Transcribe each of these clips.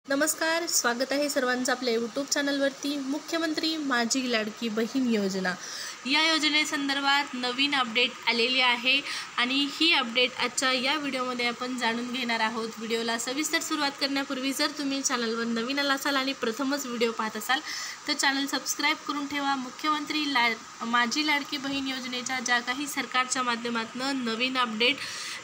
नमस्कार, स्वागत आहे सर्वांचं आपल्या यूट्यूब चॅनलवरती। मुख्यमंत्री माझी लाडकी बहीण योजना या योजनेसंदर्भात नवीन अपडेट आलेली आहे आणि ही अपडेट आजच्या या व्हिडिओमध्ये आपण जाणून घेणार आहोत। व्हिडिओला सविस्तर सुरुवात करण्यापूर्वी जर तुम्ही चॅनलवर नवीन असाल आणि प्रथमच व्हिडिओ पाहत असाल तर चॅनल सबस्क्राइब करून ठेवा। मुख्यमंत्री माझी लाडकी बहीण योजनेच्या ज्या काही सरकारच्या माध्यमातून नवीन अपडेट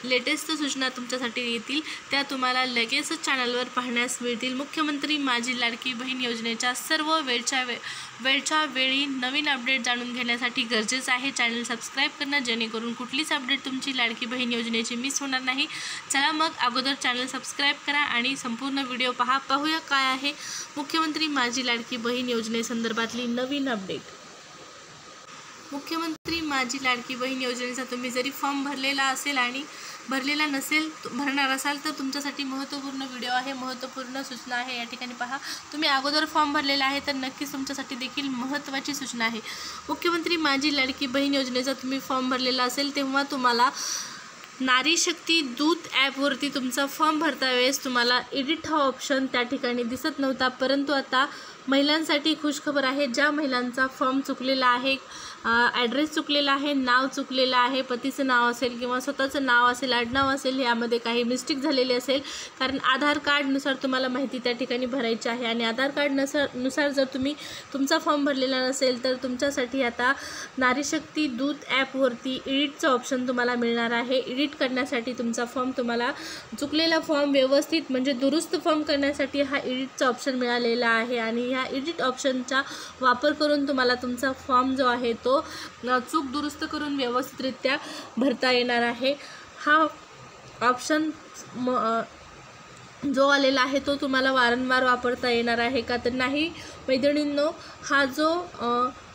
लेटेस्ट सूचना तुमच्यासाठी येतील त्या तुम्हाला लगेचच चॅनलवर पाहण्यास मिळतील। मुख्यमंत्री माझी लाडकी बहीण योजनेच्या सर्व वेळच्या वेळी नवीन अपडेट जाणून घेण्यासाठी गरजेचं आहे चॅनल सबस्क्राइब करणं, जेणेकरून कुठलीच अपडेट तुमची लाडकी बहीण योजनेची मिस होणार नाही। चला मग अगोदर चॅनल सबस्क्राइब करा आणि संपूर्ण व्हिडिओ पाहूया काय आहे मुख्यमंत्री माझी लाडकी बहीण योजनेसंदर्भातली नवीन अपडेट। मुख्यमंत्री माझी लाडकी बहीण योजनेचा तुम्ही जरी फॉर्म भरलेला असेल आणि भरलेला नसेल भरणार असाल तर तुमच्यासाठी महत्त्वपूर्ण व्हिडिओ आहे, महत्त्वपूर्ण सूचना आहे। या ठिकाणी पहा, तुम्ही अगोदर फॉर्म भरलेला आहे तर नक्कीच तुमच्यासाठी देखील महत्त्वाची सूचना आहे। मुख्यमंत्री माझी लाडकी बहीण योजनेचा तुम्ही फॉर्म भरलेला असेल तेव्हा तुम्हाला नारी शक्ती दूत ॲपवरती तुमचा फॉर्म भरता वेळेस तुम्हाला एडिट हा ऑप्शन त्या ठिकाणी दिसत नव्हता, परंतु आता महिलांसाठी खुशखबर आहे। ज्या महिलांचा फॉर्म चुकलेला आहे, ॲड्रेस चुकलेला आहे, नाव चुकलेलं आहे, पतीचं नाव असेल किंवा स्वतःचं नाव असेल, आडनाव असेल, यामध्ये काही मिस्टेक झालेली असेल, कारण आधार कार्डनुसार तुम्हाला माहिती त्या ठिकाणी भरायची आहे आणि आधार कार्डनुसार जर तुम्ही तुमचा फॉर्म भरलेला नसेल तर तुमच्यासाठी आता नारी शक्ती दूत ॲपवरती एडिटचं ऑप्शन तुम्हाला मिळणार आहे। एडिट करण्यासाठी तुमचा फॉर्म, तुम्हाला चुकलेला फॉर्म व्यवस्थित म्हणजे दुरुस्त फॉर्म करण्यासाठी हा एडिटचा ऑप्शन मिळालेला आहे आणि ह्या एडिट ऑप्शनचा वापर करून तुम्हाला तुमचा फॉर्म जो आहे तो चूक दुरुस्त करून व्यवस्थितरित्या भरता येणार आहे। हा ऑप्शन जो आलेला आहे तो तुम्हाला वारंवार वापरता येणार आहे का तर नाही मैत्रिणींनो, हा जो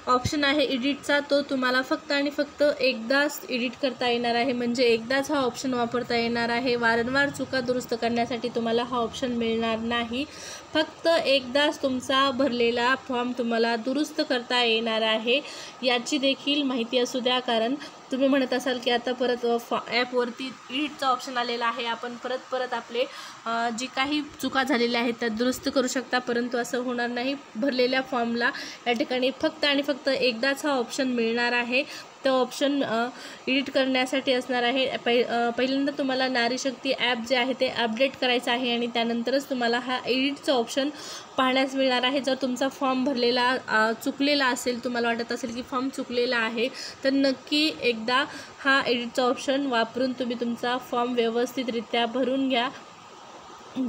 ऑप्शन आहे एडिटचा तो तुम्हाला फक्त आणि फक्त एकदाच एडिट करता येणार आहे, म्हणजे एकदाच हा ऑप्शन वापरता येणार आहे। वारंवार चुका दुरुस्त करण्यासाठी तुम्हाला हा ऑप्शन मिळणार नाही, फक्त एकदाच तुमचा भरलेला फॉर्म तुम्हाला दुरुस्त करता येणार आहे। याची देखील माहिती असू द्या, कारण तुम्ही म्हणत असाल की आता परत ॲपवरती एडिटचा ऑप्शन आलेला आहे, आपण परत आपले जी काही चुका झालेल्या आहेत त्या दुरुस्त करू शकता, परंतु असं होणार नाही। भरलेल्या फॉर्मला या ठिकाणी फक्त आणि फक्त एकदाच हा ऑप्शन मिळणार आहे। तो ऑप्शन एडिट करण्यासाठी असणार आहे। पहिल्यांदा तुम्हाला नारी शक्ती ॲप जे आहे ते अपडेट करायचं आहे आणि त्यानंतरच तुम्हाला हा एडिटचा ऑप्शन पाहण्यास मिळणार आहे। जर तुमचा फॉर्म भरलेला चुकलेला असेल, तुम्हाला वाटत असेल की फॉर्म चुकलेला आहे, तर नक्की एकदा हा एडिटचा ऑप्शन वापरून तुम्ही तुमचा फॉर्म व्यवस्थितरित्या भरून घ्या,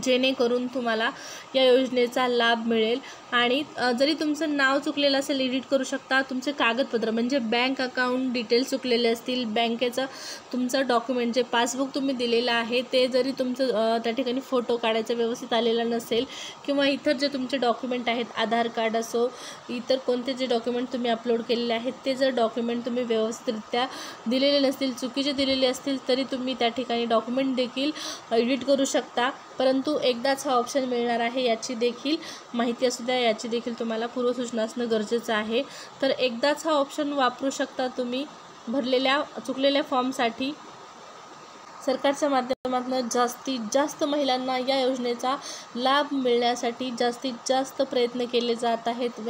जेणेकरून तुम्हाला या योजनेचा लाभ मिळेल। आणि जरी तुमचं नाव चुकलेलं असेल एडिट करू शकता, तुमचे कागदपत्र म्हणजे बँक अकाउंट डिटेल्स चुकलेले असतील, बँकेचं तुमचं डॉक्युमेंट जे पासबुक तुम्ही दिलेलं आहे ते जरी तुमचं त्या ठिकाणी फोटो काढायचा व्यवस्थित आलेला नसेल किंवा इतर जे तुमचे डॉक्युमेंट आहेत, आधार कार्ड असो, इतर कोणते जे डॉक्युमेंट तुम्ही अपलोड केलेले आहेत ते जर डॉक्युमेंट तुम्ही व्यवस्थितरित्या दिलेले नसतील, चुकीचे दिलेले असतील, तरी तुम्ही त्या ठिकाणी डॉक्युमेंट देखील एडिट करू शकता, परंतु एकदाच हा ऑप्शन मिळणार आहे। याची देखील माहिती असू द्या, याची देखील तुम्हाला पूर्वसूचना असणं गरजेचं आहे। तर एकदाच हा ऑप्शन वापरू शकता तुम्ही भरलेल्या चुकलेल्या फॉर्मसाठी। सरकारच्या माध्यमातून जास्तीत जास्त महिलांना या योजनेचा लाभ मिळण्यासाठी जास्तीत जास्त प्रयत्न केले जात आहेत।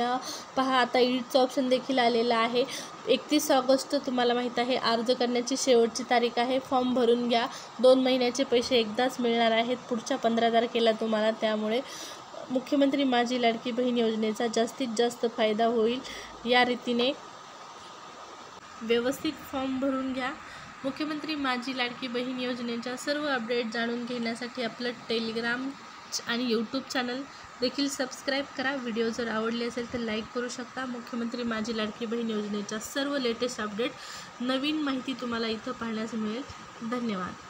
पहा, आता एडिटचं ऑप्शन देखील आलेलं आहे। 31 ऑगस्ट तुम्हाला माहीत आहे अर्ज करण्याची शेवटची तारीख आहे। फॉर्म भरून घ्या, 2 महिन्याचे पैसे एकदाच मिळणार आहेत पुढच्या 15 तारखेला तुम्हाला, त्यामुळे मुख्यमंत्री माझी लाडकी बहीण योजनेचा जास्तीत जास्त फायदा होईल। या रीतीने व्यवस्थित फॉर्म भरून घ्या। मुख्यमंत्री माझी लाडकी बहीण योजनेच्या सर्व अपडेट जाणून घेण्यासाठी आपलं टेलिग्राम आणि यूट्यूब चॅनल देखील सबस्क्राइब करा। व्हिडिओ जर आवडले असेल तर लाईक करू शकता। मुख्यमंत्री माझी लाडकी बहीण योजनेच्या सर्व लेटेस्ट अपडेट, नवीन माहिती तुम्हाला इथं पाहण्यास मिळेल। धन्यवाद।